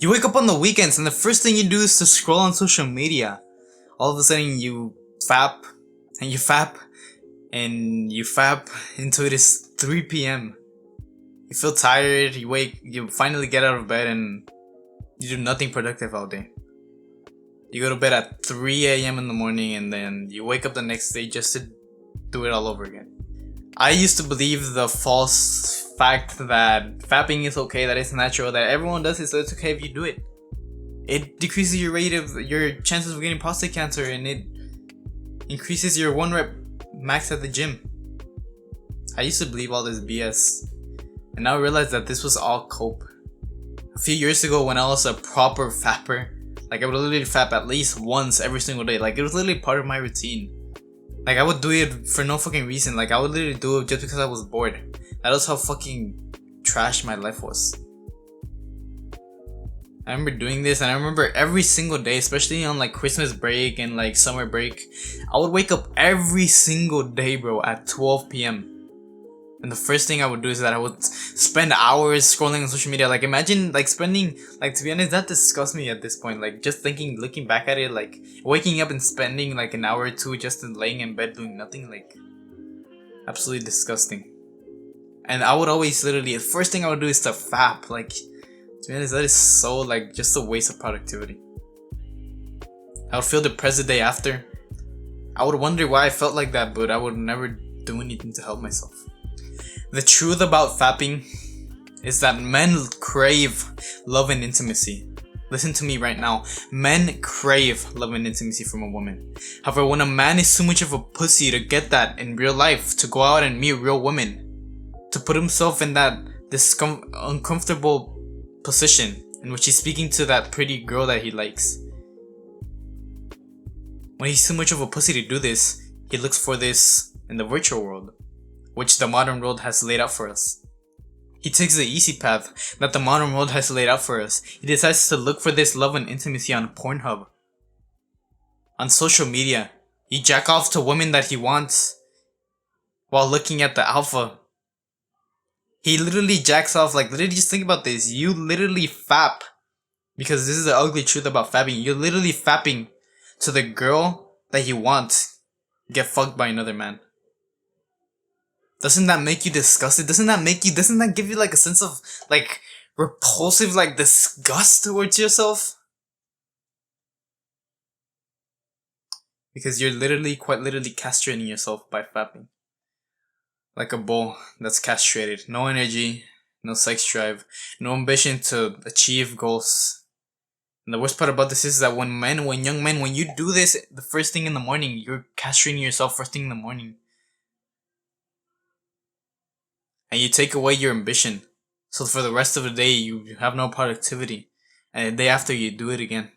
You wake up on the weekends and the first thing you do is to scroll on social media. All of a sudden you fap and you fap and you fap until it is 3 p.m. You feel tired, you finally get out of bed and you do nothing productive all day. You go to bed at 3 a.m. in the morning and then you wake up the next day just to do it all over again. I used to believe the false fact that fapping is okay, that it's natural, that everyone does it, so it's okay if you do it. It decreases your chances of getting prostate cancer, and it increases your 1 rep max at the gym. I used to believe all this BS, and now I realize that this was all cope. A few years ago, when I was a proper fapper, like I would literally fap at least once every single day. Like it was literally part of my routine. Like I would do it for no fucking reason. Like I would literally do it just because I was bored. That was how fucking trash my life was. I remember doing this, and I remember every single day, especially on like Christmas break and like summer break, I would wake up every single day, bro, at 12 p.m. And the first thing I would do is that I would spend hours scrolling on social media. Like imagine like spending, like to be honest, that disgusts me at this point. Like just looking back at it, like waking up and spending like an hour or two just laying in bed doing nothing, like absolutely disgusting. And I would always literally, the first thing I would do is to fap. Like to be honest, that is so like just a waste of productivity. I would feel depressed the day after. I would wonder why I felt like that, but I would never do anything to help myself. The truth about fapping is that men crave love and intimacy. Listen to me right now. Men crave love and intimacy from a woman. However, when a man is too much of a pussy to get that in real life, to go out and meet real women, to put himself in that uncomfortable position in which he's speaking to that pretty girl that he likes. When he's too much of a pussy to do this, he looks for this in the virtual world, which the modern world has laid out for us. He takes the easy path that the modern world has laid out for us. He decides to look for this love and intimacy on Pornhub, on social media. He jack off to women that he wants while looking at the alpha. He literally jacks off, like literally just think about this. You literally fap, because this is the ugly truth about fapping. You're literally fapping to the girl that you want get fucked by another man. Doesn't that make you disgusted? Doesn't that give you like a sense of like repulsive, like disgust towards yourself? Because you're quite literally castrating yourself by fapping. Like a bull that's castrated. No energy, no sex drive, no ambition to achieve goals. And the worst part about this is that when young men, when you do this the first thing in the morning, you're castrating yourself first thing in the morning. And you take away your ambition. So for the rest of the day, you have no productivity. And the day after, you do it again.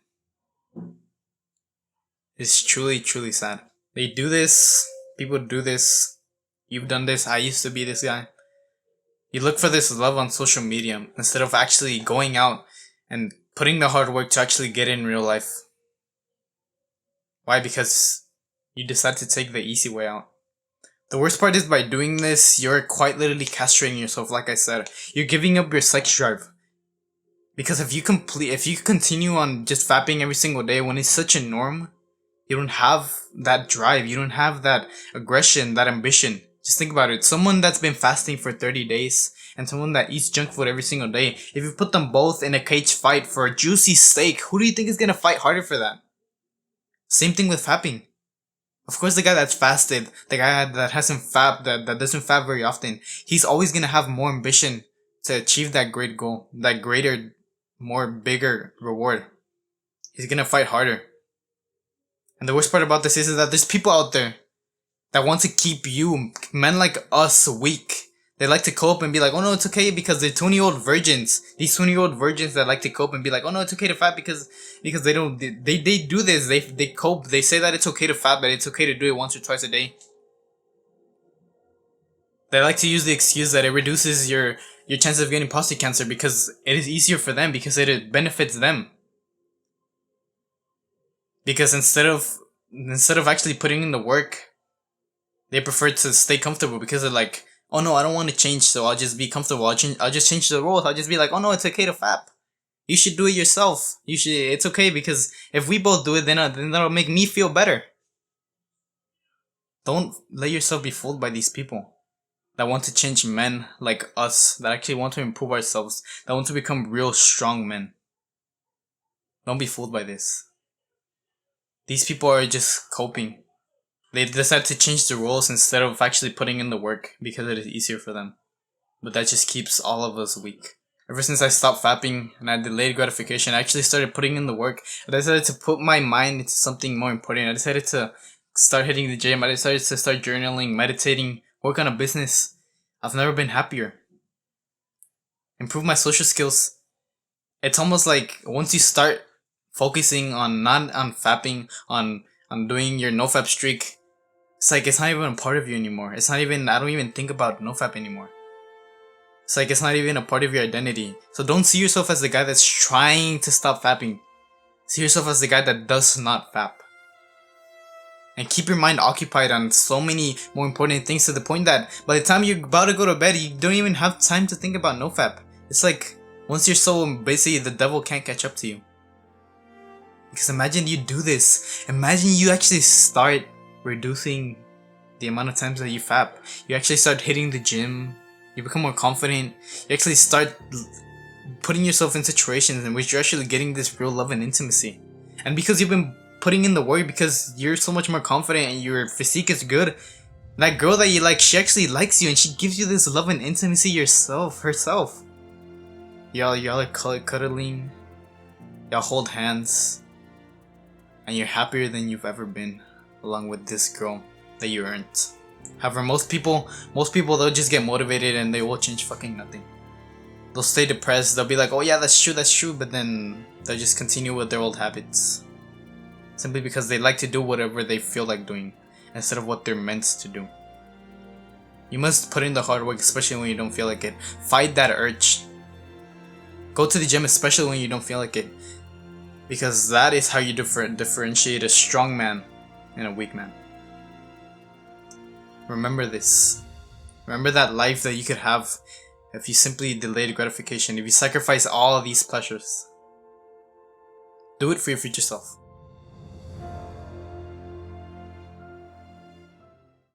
It's truly, truly sad. They do this. People do this. You've done this. I used to be this guy. You look for this love on social media instead of actually going out and putting the hard work to actually get in real life. Why? Because you decide to take the easy way out. The worst part is by doing this, you're quite literally castrating yourself. Like I said, you're giving up your sex drive. Because if you continue on just fapping every single day when it's such a norm, you don't have that drive. You don't have that aggression, that ambition. Just think about it. Someone that's been fasting for 30 days and someone that eats junk food every single day, if you put them both in a cage fight for a juicy steak, who do you think is gonna fight harder for that? Same thing with fapping. Of course, the guy that's fasted, the guy that hasn't fapped, that doesn't fap very often, he's always gonna have more ambition to achieve that great goal, that greater, bigger reward. He's gonna fight harder. And the worst part about this is that there's people out there that want to keep you, men like us, weak. They like to cope and be like, oh no, it's okay because they're 20-year-old virgins. These 20-year-old virgins that like to cope and be like, oh no, it's okay to fap because they don't, they do this. They cope. They say that it's okay to fap, but it's okay to do it once or twice a day. They like to use the excuse that it reduces your chances of getting prostate cancer because it is easier for them, because it benefits them. Because instead of actually putting in the work, they prefer to stay comfortable because they're like, oh no, I don't want to change, so I'll just be comfortable. I'll just change the rules. I'll just be like, oh no, it's okay to fap. You should do it yourself. You should. It's okay because if we both do it, then that'll make me feel better. Don't let yourself be fooled by these people that want to change men like us, that actually want to improve ourselves, that want to become real strong men. Don't be fooled by this. These people are just coping. They decide to change the rules instead of actually putting in the work because it is easier for them. But that just keeps all of us weak. Ever since I stopped fapping and I delayed gratification, I actually started putting in the work. I decided to put my mind into something more important. I decided to start hitting the gym. I decided to start journaling, meditating, work on a business. I've never been happier. Improve my social skills. It's almost like once you start focusing on not on fapping, on doing your NoFap streak, it's like it's not even a part of you anymore. It's not even, I don't even think about NoFap anymore. It's like it's not even a part of your identity. So don't see yourself as the guy that's trying to stop fapping. See yourself as the guy that does not fap. And keep your mind occupied on so many more important things to the point that by the time you're about to go to bed, you don't even have time to think about NoFap. It's like once you're so busy, the devil can't catch up to you. Because imagine you do this. Imagine you actually start reducing the amount of times that you fap. You actually start hitting the gym. You become more confident. You actually start putting yourself in situations in which you're actually getting this real love and intimacy. And because you've been putting in the work, because you're so much more confident and your physique is good, that girl that you like, she actually likes you and she gives you this love and intimacy herself. Y'all are cuddling. Y'all hold hands. And you're happier than you've ever been along with this girl that you earned. However, most people they'll just get motivated and they will change fucking nothing. They'll stay depressed. They'll be like, oh yeah, that's true, but then they'll just continue with their old habits. Simply because they like to do whatever they feel like doing instead of what they're meant to do. You must put in the hard work, especially when you don't feel like it. Fight that urge. Go to the gym, especially when you don't feel like it. Because that is how you differentiate a strong man and a weak man. Remember this. Remember that life that you could have if you simply delayed gratification, if you sacrifice all of these pleasures. Do it for your future self.